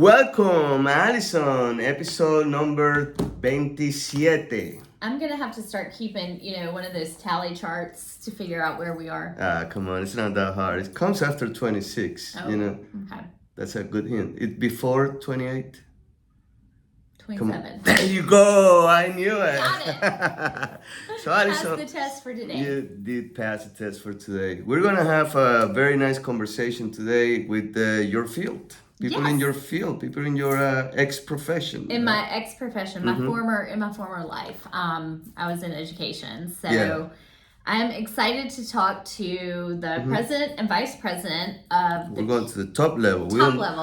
Welcome, Alison, episode number 27. I'm going to have to start keeping, one of those tally charts to figure out where we are. Come on, it's not that hard. It comes after 26, Okay. That's a good hint. It's before 28? 27. There you go. I knew it. Got it. So, Alison, pass the test for today. You did pass the test for today. We're going to have a very nice conversation today with your field. People in your field, people in your ex-profession. In my ex-profession, my former life, I was in education. So I'm excited to talk to the president and vice president of We're going to the top level.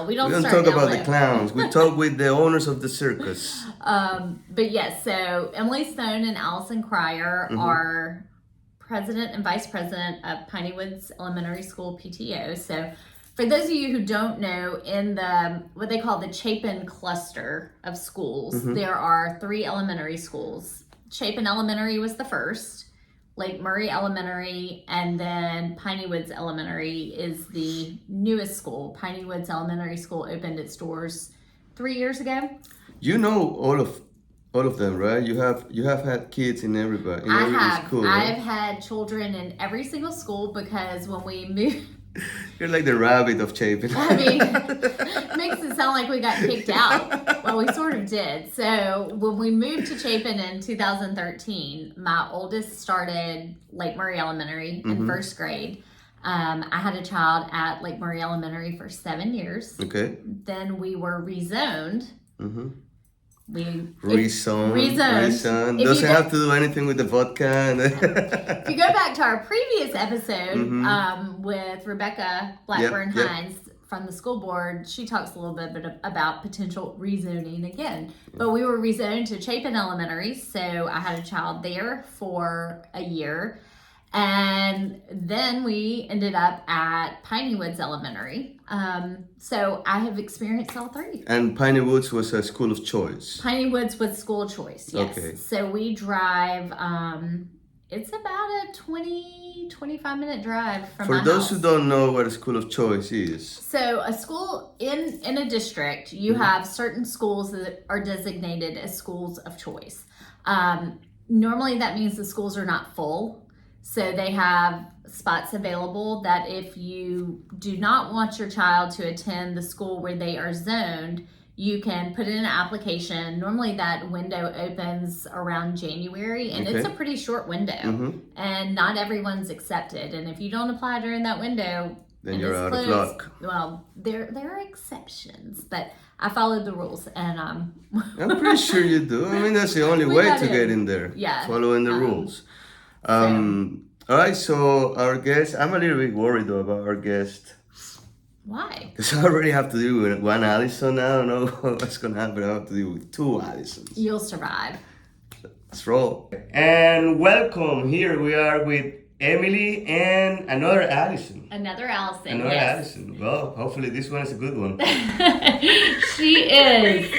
We don't talk about the clowns. We talk with the owners of the circus. But yes, so Emily Stone and Alison Cryer are president and vice president of Piney Woods Elementary School PTO. So for those of you who don't know, in the what they call the Chapin cluster of schools, there are 3 elementary schools. Chapin Elementary was the first, Lake Murray Elementary, and then Piney Woods Elementary is the newest school. Piney Woods Elementary School opened its doors 3 years ago. You know all of them, right? You have had kids in every school. Right? I've had children in every single school because when we moved. You're like the rabbit of Chapin. I mean, it makes it sound like we got kicked out. Well, we sort of did. So when we moved to Chapin in 2013, my oldest started Lake Murray Elementary in first grade. I had a child at Lake Murray Elementary for 7 years. Okay. Then we were rezoned. Rezoned. Doesn't have to do anything with the vodka. If you go back to our previous episode with Rebecca Blackburn-Hines from the school board, she talks a little bit about potential rezoning again. But we were rezoned to Chapin Elementary, so I had a child there for a year. And then we ended up at Piney Woods Elementary. So I have experienced all 3. And Piney Woods was a school of choice. Piney Woods was school of choice, yes. Okay. So we drive, it's about a 25-minute drive from my house. For those who don't know what a school of choice is. So a school in a district, you have certain schools that are designated as schools of choice. Normally that means the schools are not full. So they have spots available that if you do not want your child to attend the school where they are zoned, you can put in an application. Normally that window opens around January, and it's a pretty short window. And not everyone's accepted. And if you don't apply during that window, then you're out of luck. Well, there are exceptions, but I followed the rules, and I'm pretty sure you do. I mean, that's the only way to get in there. Yeah, following the rules. All right, so our guest, I'm a little bit worried though about our guest. Why? Because I already have to deal with one Alison. I don't know what's going to happen. I have to deal with 2 Alisons. You'll survive. Let's roll. And welcome. Here we are with Emily and another Alison. Another Alison, Another Alison. Well, hopefully this one is a good one. She is.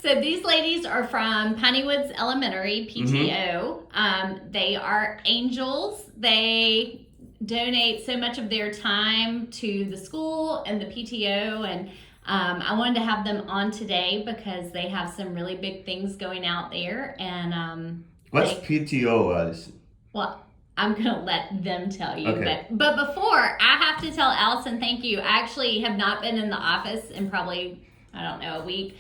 So these ladies are from Piney Woods Elementary, PTO. They are angels. They donate so much of their time to the school and the PTO. And I wanted to have them on today because they have some really big things going out there. And what's PTO, Alison? Well, I'm going to let them tell you. Okay. But before, I have to tell Alison thank you. I actually have not been in the office in probably, a week.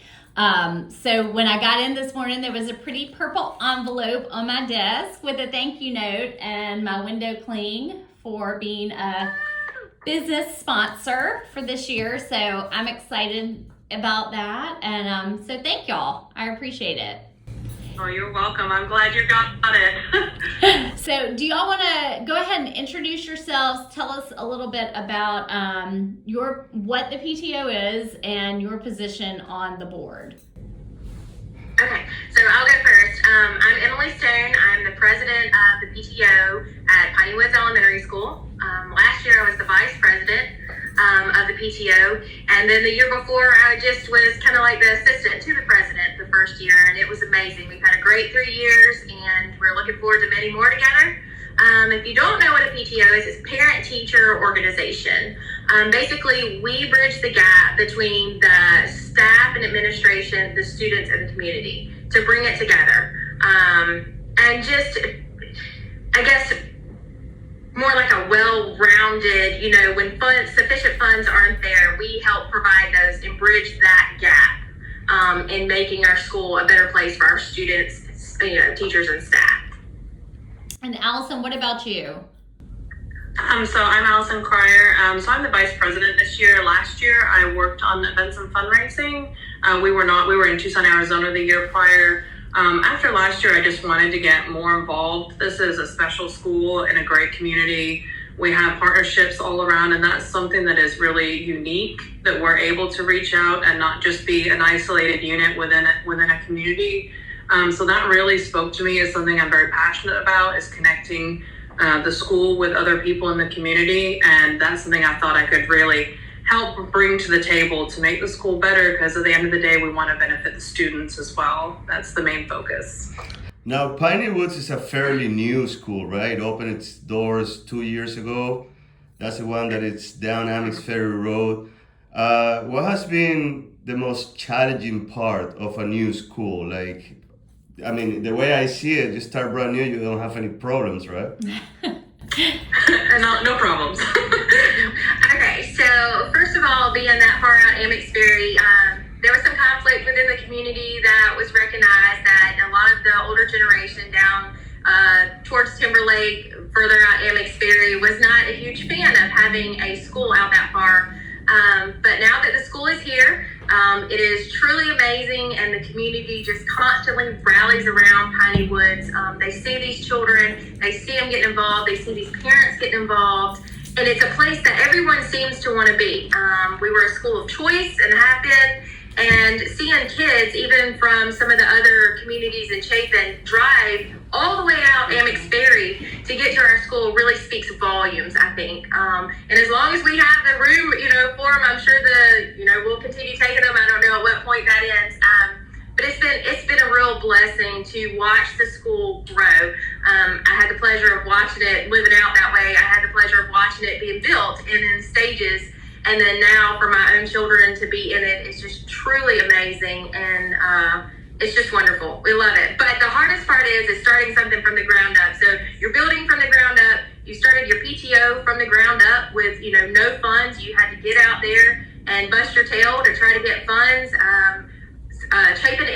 So when I got in this morning, there was a pretty purple envelope on my desk with a thank you note and my window cling for being a business sponsor for this year. So I'm excited about that. And so thank y'all. I appreciate it. Oh, you're welcome. I'm glad you got it. So do y'all want to go ahead and introduce yourselves? Tell us a little bit about what the PTO is and your position on the board. Okay, so I'll go first. I'm Emily Stone. I'm the president of the PTO at Piney Woods Elementary School. Last year I was the vice president of the PTO, and then the year before I just was kind of like the assistant to the president the first year, and it was amazing. We've had a great 3 years, and we're looking forward to many more together. If you don't know what a PTO is, it's Parent-Teacher Organization. Basically, we bridge the gap between the staff and administration, the students, and the community to bring it together. And just, I guess, more like a well-rounded, when sufficient funds aren't there, we help provide those and bridge that gap in making our school a better place for our students, teachers and staff. And Allison, what about you? So I'm Alison Cryer. So I'm the vice president this year. Last year, I worked on events and fundraising. We were in Tucson, Arizona the year prior. After last year, I just wanted to get more involved. This is a special school in a great community. We have partnerships all around, and that's something that is really unique, that we're able to reach out and not just be an isolated unit within a community. So that really spoke to me as something I'm very passionate about, is connecting the school with other people in the community. And that's something I thought I could really help bring to the table to make the school better, because at the end of the day, we want to benefit the students as well. That's the main focus. Now, Piney Woods is a fairly new school, right? It opened its doors 2 years ago. That's the one that it's down Amex Ferry Road. What has been the most challenging part of a new school? The way I see it, you start brand new, you don't have any problems, right? No problems. Okay, so first of all, being that far out Amex Ferry, there was some conflict within the community that was recognized that a lot of the older generation down towards Timberlake, further out Amex Ferry, was not a huge fan of having a school out that far. But now that the school is here, it is truly amazing, and the community just constantly rallies around Piney Woods. They see these children, they see them getting involved, they see these parents getting involved, and it's a place that everyone seems to want to be. We were a school of choice and have been, and seeing kids, even from some of the other communities in Chapin, drive all the way out Amex Ferry to get to our school really speaks volumes, I think. And as long as we have the room, for them, I'm sure we'll continue taking them. I don't know at what point that ends. But it's been a real blessing to watch the school grow. I had the pleasure of watching it, living out that way. I had the pleasure of watching it being built and in stages. And then now for my own children to be in it is just truly amazing. And it's just wonderful. We love it. But the hardest part is starting something from the ground up. So you're building from the ground up. You started your PTO from the ground up with, no funds. You had to get out there and bust your tail to try to get funds. Chapin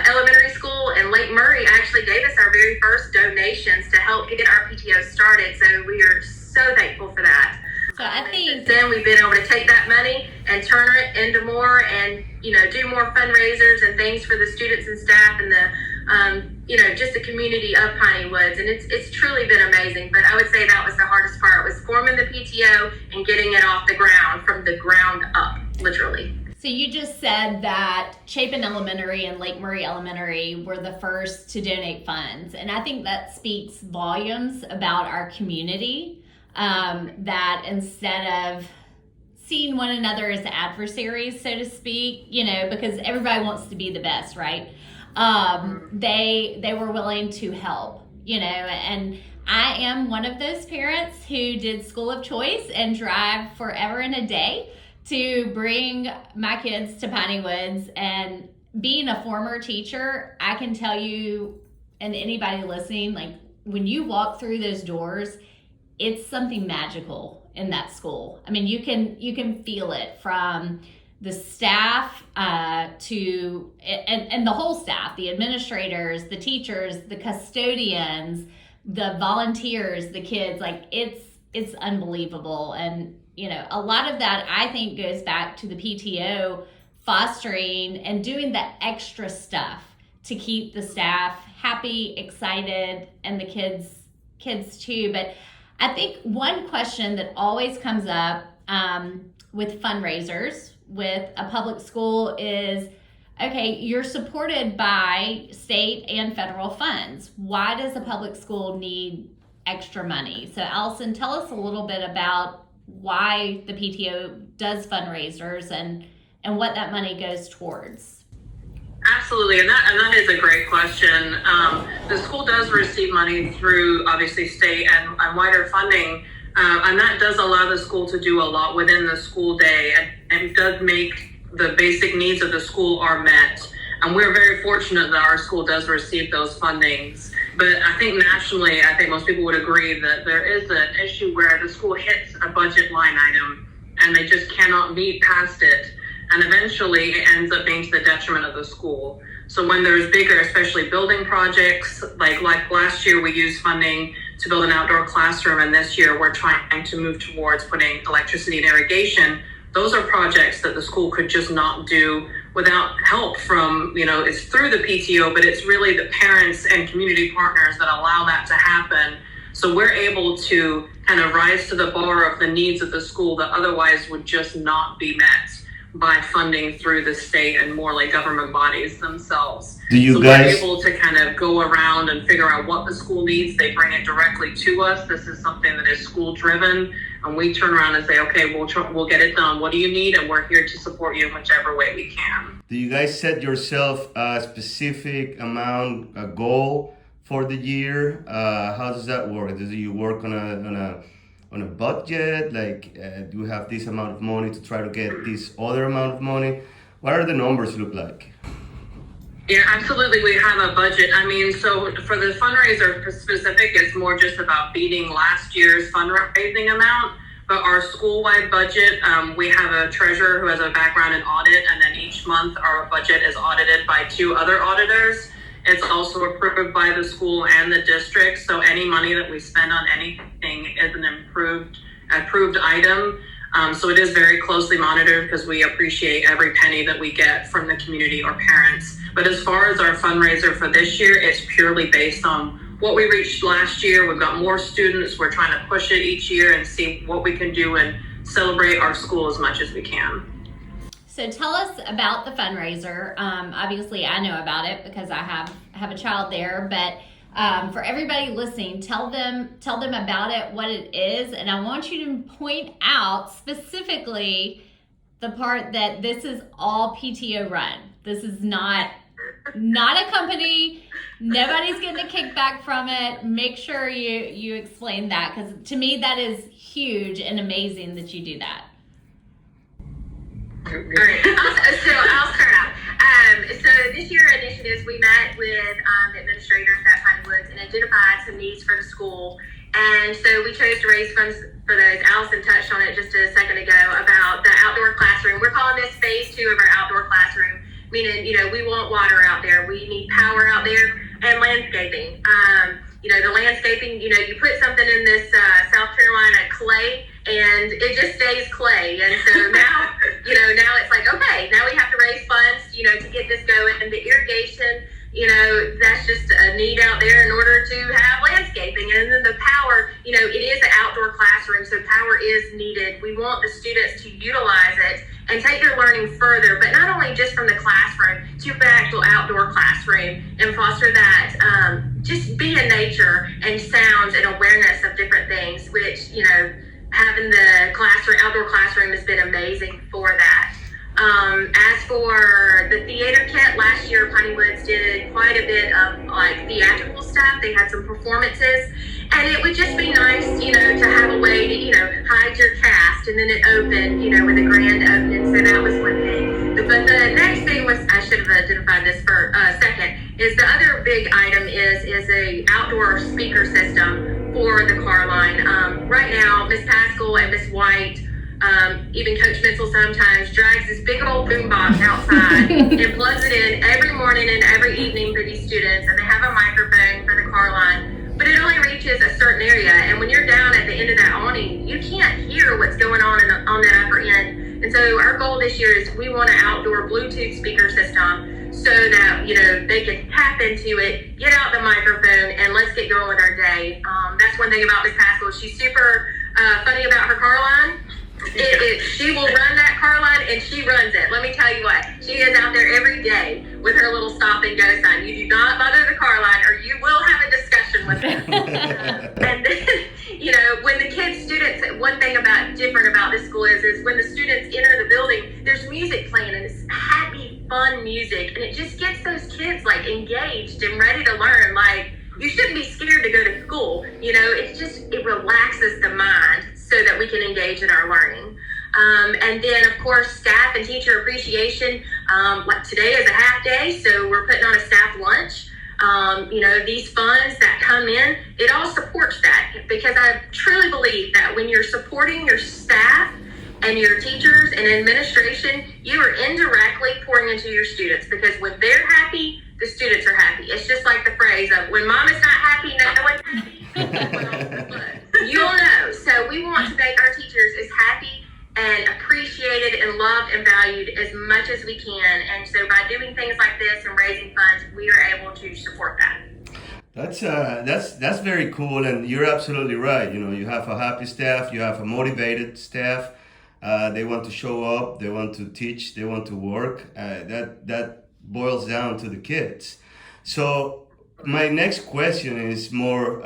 Elementary School and Lake Murray actually gave us our very first donations to help get our PTO started. So we are so thankful for that. So I think then we've been able to take that money and turn it into more, and do more fundraisers and things for the students and staff and the just the community of Piney Woods, and it's truly been amazing. But I would say that was the hardest part, was forming the PTO and getting it off the ground from the ground up, literally. So you just said that Chapin Elementary and Lake Murray Elementary were the first to donate funds, and I think that speaks volumes about our community. That instead of seeing one another as adversaries, so to speak, because everybody wants to be the best, right? They were willing to help, and I am one of those parents who did school of choice and drive forever and a day to bring my kids to Piney Woods. And being a former teacher, I can tell you, and anybody listening, when you walk through those doors, it's something magical in that school. I mean, you can feel it from the staff to and the whole staff, the administrators, the teachers, the custodians, the volunteers, the kids. It's unbelievable. And a lot of that, I think, goes back to the PTO fostering and doing that extra stuff to keep the staff happy, excited, and the kids too. But I think one question that always comes up with fundraisers with a public school is, okay, you're supported by state and federal funds. Why does a public school need extra money? So Alison, tell us a little bit about why the PTO does fundraisers and what that money goes towards. Absolutely, and that is a great question. The school does receive money through obviously state and wider funding, and that does allow the school to do a lot within the school day, and it does make the basic needs of the school are met. And we're very fortunate that our school does receive those fundings. But I think nationally, I think most people would agree that there is an issue where the school hits a budget line item and they just cannot meet past it. And eventually it ends up being to the detriment of the school. So when there's bigger, especially building projects, like last year we used funding to build an outdoor classroom, and this year we're trying to move towards putting electricity and irrigation. Those are projects that the school could just not do without help from, it's through the PTO, but it's really the parents and community partners that allow that to happen. So we're able to kind of rise to the bar of the needs of the school that otherwise would just not be met by funding through the state and more like government bodies themselves. We're able to kind of go around and figure out what the school needs. They bring it directly to us. This is something that is school driven, and we turn around and say, okay, we'll get it done. What do you need? And we're here to support you in whichever way we can. Do you guys set yourself a specific amount, a goal for the year? How does that work? Do you work on a budget? Like, do you have this amount of money to try to get this other amount of money? What are the numbers look like? Yeah, absolutely. We have a budget. So for the fundraiser specific, it's more just about beating last year's fundraising amount. But our school-wide budget, we have a treasurer who has a background in audit, and then each month our budget is audited by 2 other auditors. It's also approved by the school and the district, so any money that we spend on anything is an approved item. So it is very closely monitored because we appreciate every penny that we get from the community or parents. But as far as our fundraiser for this year, it's purely based on what we reached last year. We've got more students. We're trying to push it each year and see what we can do and celebrate our school as much as we can. So tell us about the fundraiser. Obviously, I know about it because I have a child there, but for everybody listening, tell them about it, what it is, and I want you to point out specifically the part that this is all PTO run. This is not a company. Nobody's getting a kickback from it. Make sure you explain that, because to me that is huge and amazing that you do that. All right. So I'll start out. So this year initiatives, we met with the administrators at Piney Woods and identified some needs for the school. And so we chose to raise funds for those. Allison touched on it just a second ago about the outdoor classroom. We're calling this phase 2 of our outdoor classroom, meaning, we want water out there. We need power out there and landscaping. The landscaping, you put something in this South Carolina clay, and it just stays clay. And so now, now it's like, okay, now we have to raise funds, to get this going. And the irrigation, that's just a need out there in order to have landscaping. And then the power, it is an outdoor classroom, so power is needed. We want the students to utilize it and take their learning further, but not only just from the classroom to an actual outdoor classroom, and foster that, just be in nature and sounds and awareness of different things, which, having the outdoor classroom has been amazing for that. As for the theater kit, last year Piney Woods did quite a bit of theatrical stuff. They had some performances, and it would just be nice, to have a way to, hide your cast, and then it opened, with a grand opening. So that was one thing. But the next thing was, I should have identified this for second, is the other big item is a outdoor speaker system for the car line. Right now, Miss Pascal and Miss White, even Coach Mitchell sometimes drags this big old boombox outside and plugs it in every morning and every evening for these students, and they have a microphone for the car line, but it only reaches a certain area, and when you're down at the end of that awning, you can't hear what's going on that upper end. And so our goal this year is we want an outdoor Bluetooth speaker system so that, they can tap into it, get out the microphone, and let's get going with our day. That's one thing about Miss Pascal. She's super funny about her car line. She will run that car line, and she runs it. Let me tell you what, she is out there every day with her little stop and go sign. You do not bother the car line, or you will have a discussion with them. And then, when the students one thing different about this school is when the students enter the building, there's music playing, and it's happy, fun music, and it just gets those kids like engaged and ready to learn. Like, you shouldn't be scared to go to school. You know, it relaxes the mind so that we can engage in our learning. And then, of course, staff and teacher appreciation. Like today is a half day, so we're putting on a staff lunch. You know, these funds that come in, it all supports that, because I truly believe that when you're supporting your staff and your teachers and administration, you are indirectly pouring into your students, because when they're happy, the students are happy. It's just like the phrase of, when mama's not happy, no one's happy. You'll know. So we want to make our teachers as happy and appreciated and loved and valued as much as we can. And so by doing things like this and raising funds, we are able to support that. That's very cool, and you're absolutely right. You know, you have a happy staff, you have a motivated staff. They want to show up, they want to teach, they want to work. That boils down to the kids. So my next question is more,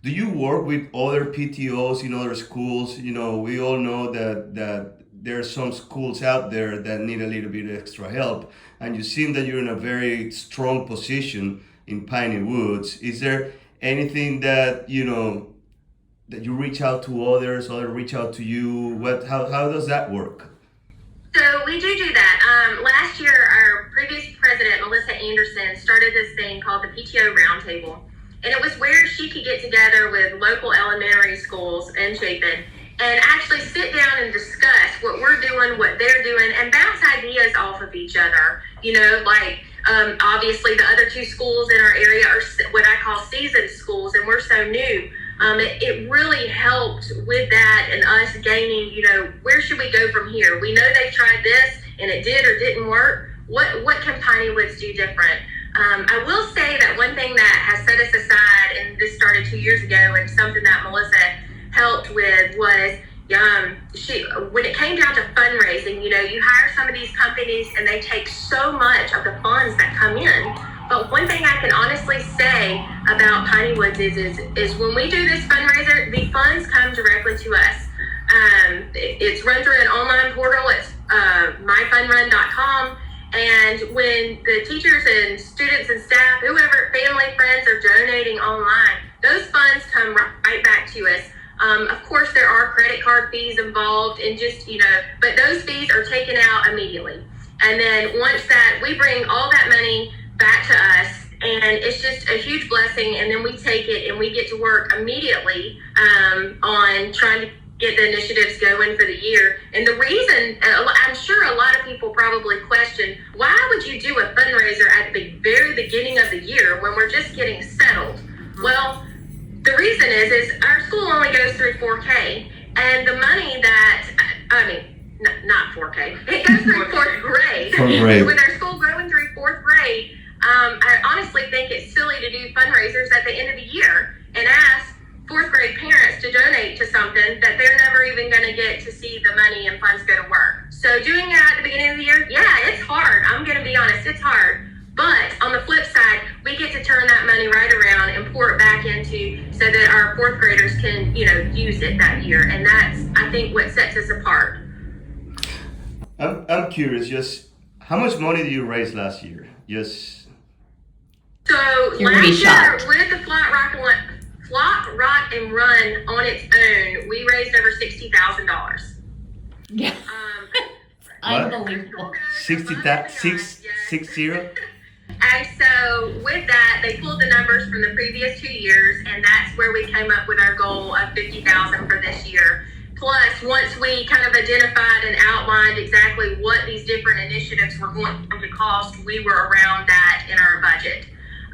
do you work with other PTOs in other schools? You know, we all know that there are some schools out there that need a little bit extra help, and you seem that you're in a very strong position in Piney Woods. Is there anything that, you know, that you reach out to others reach out to you? How does that work? So we do that. Last year, our previous president, Melissa Anderson, started this thing called the PTO Roundtable. And it was where she could get together with local elementary schools in Chapin and actually sit down and discuss what we're doing, what they're doing, and bounce ideas off of each other. You know, like, obviously the other two schools in our area are what I call seasoned schools, and we're so new. It really helped with that and us gaining, you know, where should we go from here? We know they've tried this and it did or didn't work. What can Piney Woods do different? I will say that one thing that has set us aside, and this started 2 years ago, and something that Melissa helped with was, when it came down to fundraising, you know, you hire some of these companies and they take so much of the funds that come in. But one thing I can honestly say about Piney Woods is when we do this fundraiser, the funds come directly to us. It's run through an online portal. It's myfunrun.com. And when the teachers and students and staff, whoever, family, friends are donating online, those funds come right back to us. Of course, there are credit card fees involved, and just, you know, but those fees are taken out immediately. And then once that, we bring all that money back to us, and it's just a huge blessing. And then we take it and we get to work immediately on trying to get the initiatives going for the year. And the reason, I'm sure a lot of people probably question, why would you do a fundraiser at the very beginning of the year when we're just getting settled? Well, the reason is our school only goes through 4K, and the money that, not 4K, it goes through fourth grade. With our school growing through fourth grade, I honestly think it's silly to do fundraisers at the end of the year and ask fourth grade parents to donate to something that they're never even going to get to see the money and funds go to work. So doing that at the beginning of the year, yeah, it's hard. I'm going to be honest, it's hard. But on the flip side, we get to turn that money right around and pour it back into so that our fourth graders can, you know, use it that year. And that's, I think, what sets us apart. I'm curious, just how much money did you raise last year? Just so last year with the Flot Rock and Run on its own, we raised over $60,000. Yeah. Unbelievable. 60. And so with that, they pulled the numbers from the previous 2 years, and that's where we came up with our goal of $50,000 for this year. Plus, once we kind of identified and outlined exactly what these different initiatives were going to cost, we were around that in our budget.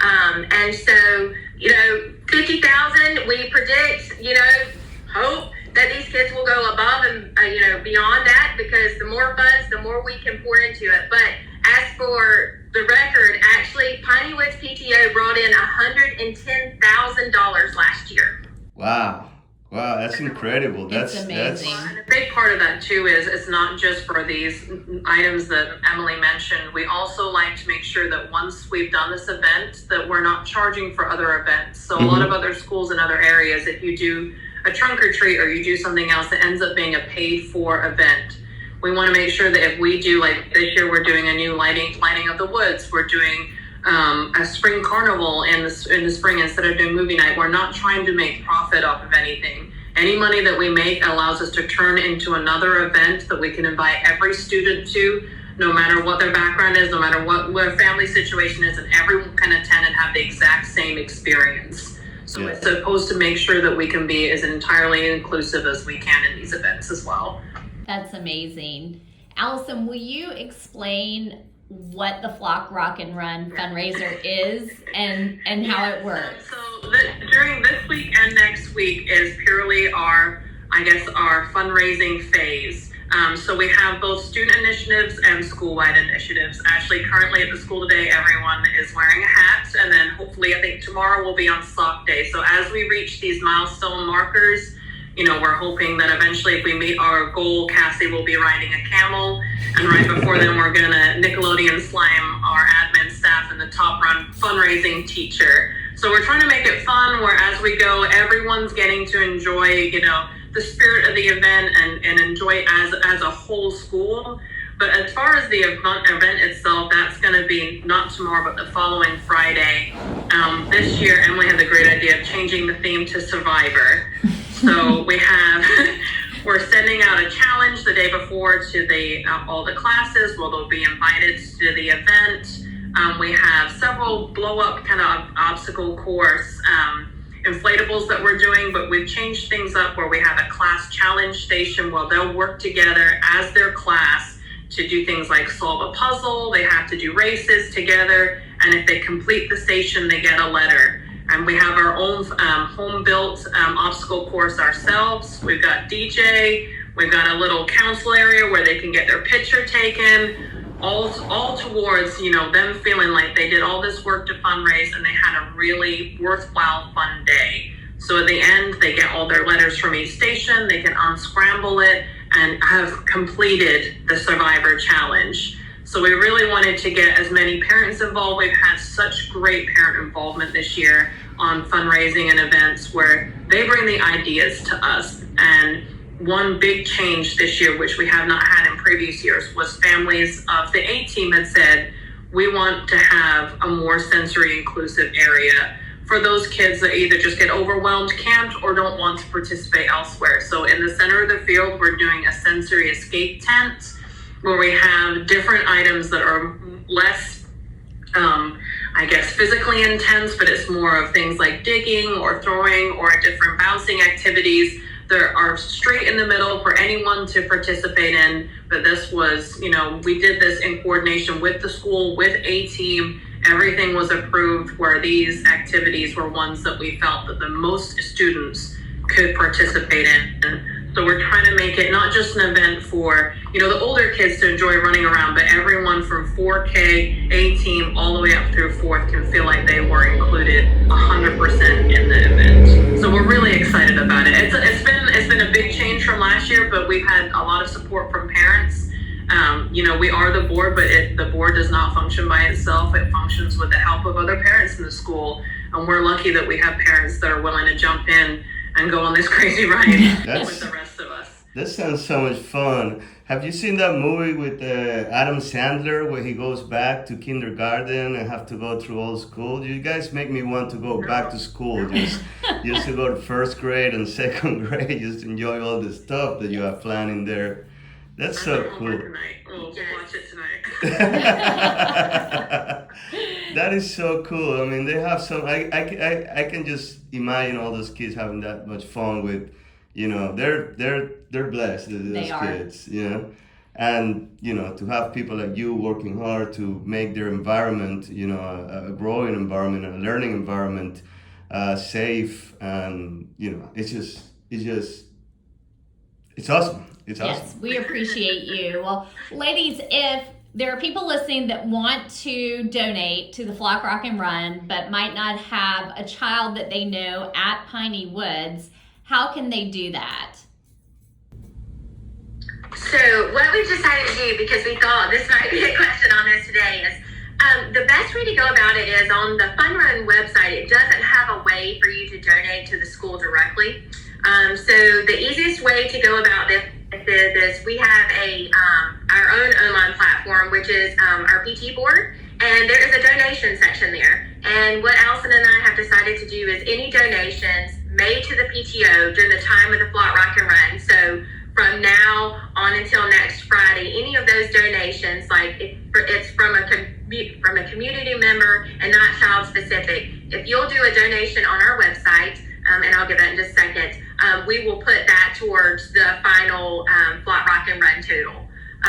And so, you know, $50,000, we predict, you know, hope that these kids will go above and, you know, beyond that, because the more funds, the more we can pour into it. But as for the record, actually, Piney Woods PTO brought in $110,000 last year. Wow, that's incredible. That's amazing. And a big part of that too is it's not just for these items that Emily mentioned. We also like to make sure that once we've done this event, that we're not charging for other events. So a lot of other schools in other areas, if you do a trunk or treat or you do something else that ends up being a paid for event. We want to make sure that if we do, like this year, we're doing a new lighting of the woods. We're doing a spring carnival in the spring instead of doing movie night. We're not trying to make profit off of anything. Any money that we make allows us to turn into another event that we can invite every student to, no matter what their background is, no matter what their family situation is, and everyone can attend and have the exact same experience. So it's supposed to make sure that we can be as entirely inclusive as we can in these events as well. That's amazing. Allison, will you explain what the Flock Rock and Run fundraiser is and how it works? So during this week and next week is purely our fundraising phase. So we have both student initiatives and school-wide initiatives. Actually, currently at the school today, everyone is wearing a hat, and then hopefully I think tomorrow will be on sock day. So as we reach these milestone markers, we're hoping that eventually if we meet our goal, Cassie will be riding a camel, and right before then we're gonna Nickelodeon slime our admin staff and the top run fundraising teacher. So we're trying to make it fun where as we go, everyone's getting to enjoy, the spirit of the event and enjoy it as a whole school. But as far as the event itself, that's going to be not tomorrow, but the following Friday. This year, Emily had the great idea of changing the theme to Survivor. So we're sending out a challenge the day before to all the classes where they'll be invited to the event. We have several blow-up kind of obstacle course inflatables that we're doing, but we've changed things up where we have a class challenge station where they'll work together as their class to do things like solve a puzzle. They have to do races together, and if they complete the station, they get a letter. And we have our own home-built obstacle course ourselves. We've got DJ, we've got a little council area where they can get their picture taken, all towards, them feeling like they did all this work to fundraise and they had a really worthwhile, fun day. So at the end, they get all their letters from each station, they can unscramble it and have completed the Survivor Challenge. So we really wanted to get as many parents involved. We've had such great parent involvement this year on fundraising and events where they bring the ideas to us. And one big change this year, which we have not had in previous years, was families of the A team had said, we want to have a more sensory inclusive area for those kids that either just get overwhelmed, can't, or don't want to participate elsewhere. So in the center of the field, we're doing a sensory escape tent where we have different items that are less, physically intense, but it's more of things like digging or throwing or different bouncing activities that are straight in the middle for anyone to participate in. But this was, we did this in coordination with the school, with A team. Everything was approved where these activities were ones that we felt that the most students could participate in. So we're trying to make it not just an event for, the older kids to enjoy running around, but everyone from 4K, A team, all the way up through 4th can feel like they were included 100% in the event. So we're really excited about it. It's been a big change from last year, but we've had a lot of support from parents. We are the board, but the board does not function by itself. It functions with the help of other parents in the school. And we're lucky that we have parents that are willing to jump in and go on this crazy ride with the rest of us. That sounds so much fun. Have you seen that movie with Adam Sandler where he goes back to kindergarten and have to go through all school? You guys make me want to go back to school, just to go to first grade and second grade, just enjoy all the stuff that you have planned in there. That's so cool. We'll watch it tonight. That is so cool. I mean, they have some. I can just imagine all those kids having that much fun with, they're blessed. Those kids, and to have people like you working hard to make their environment, a growing environment, a learning environment, safe, and it's awesome. It's awesome. Yes, we appreciate you. Well, ladies, if there are people listening that want to donate to the Flock Rock and Run, but might not have a child that they know at Piney Woods, how can they do that? So what we've decided to do, because we thought this might be a question on there today, is the best way to go about it is on the Fun Run website. It doesn't have a way for you to donate to the school directly. So the easiest way to go about this is we have our own online platform, which is our PT board, and there is a donation section there. And what Allison and I have decided to do is any donations made to the PTO during the time of the Flock Rock and Run. So from now on until next Friday, any of those donations, like if it's from a community member and not child specific, if you'll do a donation on our website, and I'll give that in just a second, we will put that towards the final Flock Rock and Run total.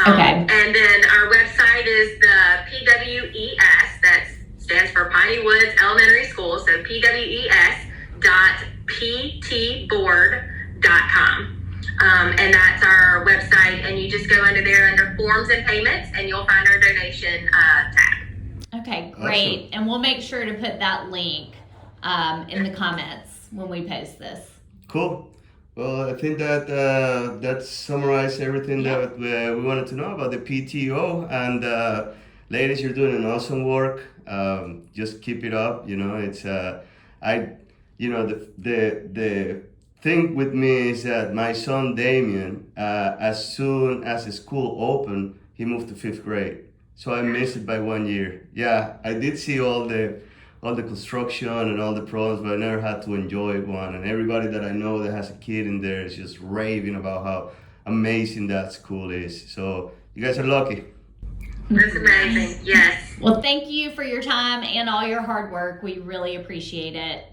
Okay. And then our website is the PWES, that stands for Piney Woods Elementary School, so PWES.ptboard.com. And that's our website, and you just go under there under forms and payments, and you'll find our donation tab. Okay, great. And we'll make sure to put that link in the comments when we post this. Cool. Well, I think that that summarized everything that we wanted to know about the PTO. And ladies, you're doing an awesome work. Just keep it up. You know, it's the thing with me is that my son Damien, as soon as the school opened, he moved to 5th grade. So I missed it by 1 year. Yeah, I did see all the construction and all the problems, but I never had to enjoy one. And everybody that I know that has a kid in there is just raving about how amazing that school is. So you guys are lucky. That's amazing. Yes. Well, thank you for your time and all your hard work. We really appreciate it.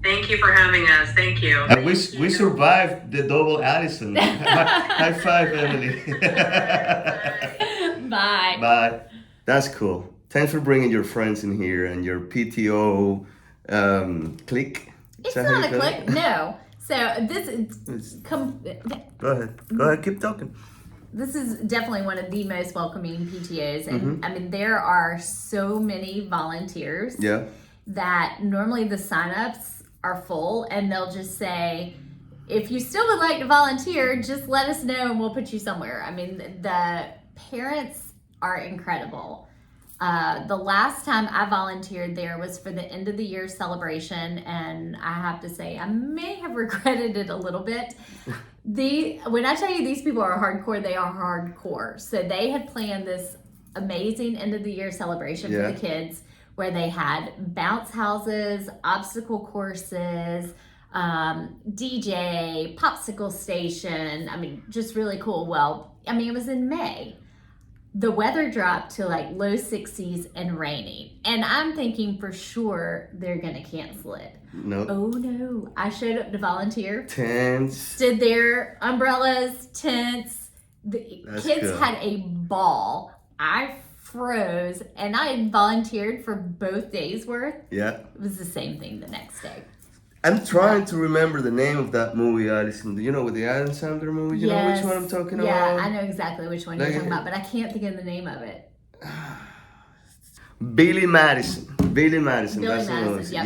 Thank you for having us. Thank you. And we survived the double Alison. High five, Emily. Bye. Bye. That's cool. Thanks for bringing your friends in here and your PTO clique. It's not a clique, no. So this is... Go ahead, keep talking. This is definitely one of the most welcoming PTOs. And I mean, there are so many volunteers that normally the signups are full, and they'll just say, if you still would like to volunteer, just let us know and we'll put you somewhere. I mean, the parents are incredible. The last time I volunteered there was for the end of the year celebration, and I have to say I may have regretted it a little bit. When I tell you these people are hardcore, they are hardcore. So they had planned this amazing end of the year celebration for the kids, where they had bounce houses, obstacle courses, DJ, popsicle station. I mean, just really cool. Well, I mean, it was in May. The weather dropped to like low 60s and raining. And I'm thinking for sure they're going to cancel it. No. Oh no. I showed up to volunteer. Tents. Stood there, umbrellas, tents. The kids had a ball. I froze, and I volunteered for both days worth. Yeah. It was the same thing the next day. I'm trying to remember the name of that movie, Alison. You know, with the Adam Sandler movie? You know which one I'm talking about? Yeah, I know exactly which one you're talking about, but I can't think of the name of it. Billy Madison. Billy That's Madison, the movie. yep,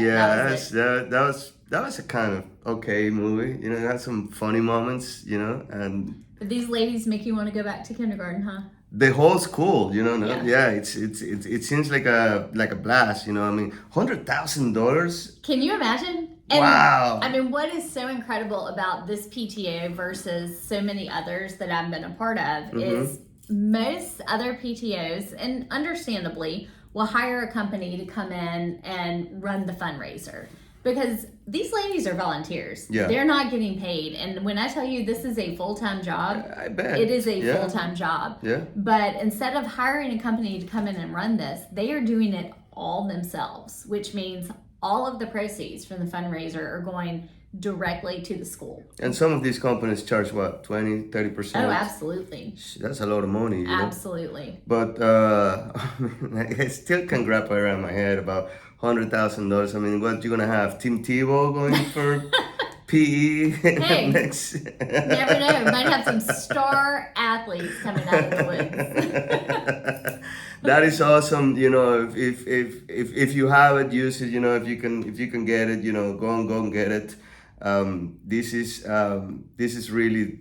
That was a kind of okay movie. You know, it had some funny moments, you know, and... But these ladies make you want to go back to kindergarten, huh? The whole school, you know, it seems like a blast, you know. I mean, $100,000. Can you imagine? And, wow. I mean, what is so incredible about this PTO versus so many others that I've been a part of is most other PTOs, and understandably, will hire a company to come in and run the fundraiser. Because these ladies are volunteers. Yeah. They're not getting paid. And when I tell you this is a full-time job, I bet. It is a full-time job. Yeah. But instead of hiring a company to come in and run this, they are doing it all themselves, which means all of the proceeds from the fundraiser are going directly to the school. And some of these companies charge what, 20, 30%? Oh, absolutely. That's a lot of money. You absolutely. know? But I still can't wrap around my head about $100,000. I mean, what, you're gonna have Tim Tebow going for PE next? Never know. We might have some star athletes coming out of the woods. That is awesome. You know, if you have it, use it. You know, if you can get it, you know, go and get it. This is really.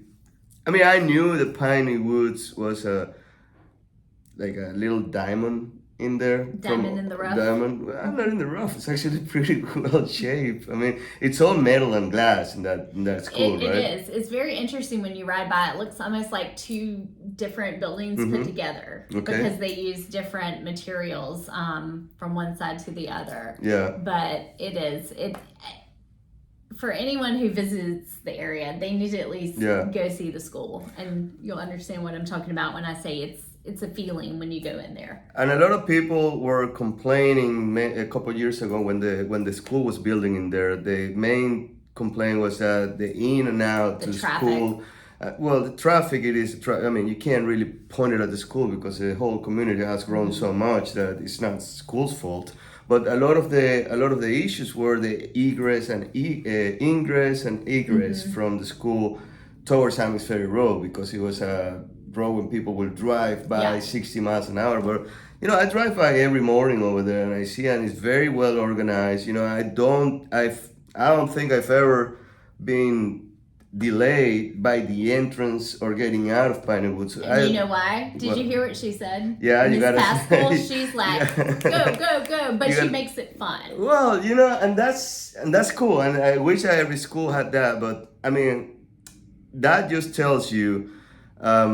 I mean, I knew that Piney Woods was like a little diamond in there. Diamond in the rough. Diamond. Well, not in the rough. It's actually pretty well shaped. I mean, it's all metal and glass in that school, right? It is. It's very interesting when you ride by. It looks almost like two different buildings put together because they use different materials from one side to the other. Yeah. But it for anyone who visits the area, they need to at least go see the school, and you'll understand what I'm talking about when I say it's a feeling when you go in there. And a lot of people were complaining a couple of years ago when the school was building in there. The main complaint was that the in and out to school. Well, the traffic, I mean, you can't really point it at the school because the whole community has grown so much that it's not school's fault. But a lot of the issues were the ingress and egress from the school towards Hammocks Ferry Road, because it was a road when people will drive by 60 miles an hour. But I drive by every morning over there, and I see, and it's very well organized. I don't think I've ever been delayed by the entrance or getting out of Piney Woods. And you know why? Did you hear what she said? Yeah, you gotta. Past school, she's like, go, but she makes it fun. Well, and that's cool, and I wish every school had that. But I mean, that just tells you, a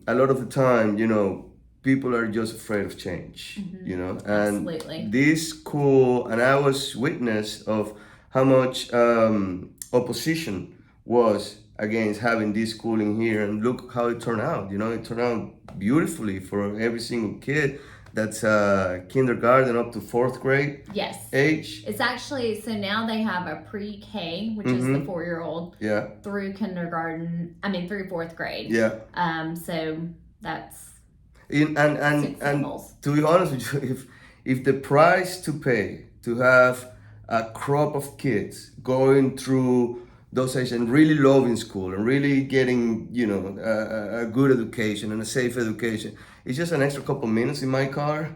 lot of the time, people are just afraid of change. And Absolutely. This school, and I was witness of how much opposition was against having this school in here, and look how it turned out. It turned out beautifully for every single kid. That's kindergarten up to 4th grade age. It's actually, so now they have a pre-K, which is the 4-year-old, through kindergarten, through 4th grade. Yeah. So that's and to be honest with you, if the price to pay to have a crop of kids going through those ages and really loving school and really getting, a good education and a safe education, it's just an extra couple minutes in my car.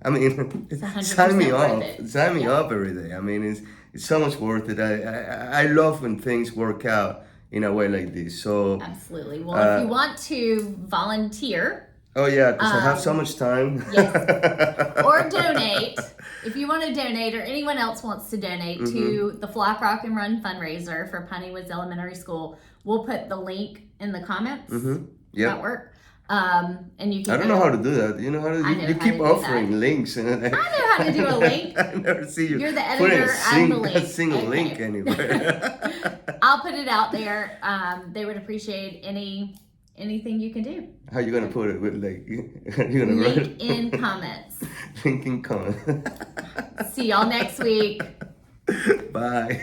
I mean, sign me up. Sign me up every day. I mean, it's so much worth it. I love when things work out in a way like this. So absolutely. Well, if you want to volunteer. Oh yeah, because I have so much time. Yes. Or donate. If you want to donate, or anyone else wants to donate to the Flock Rock and Run fundraiser for Piney Woods Elementary School, we'll put the link in the comments. Yeah. That work. And you can. I don't know how to do that. You know how to? You keep offering links, and I know how to do a link. I never see you. You're the editor. I'm the link. A single link anywhere. I'll put it out there. They would appreciate anything you can do. How you gonna put it? With you gonna link write in comments. Link in comments. See y'all next week. Bye.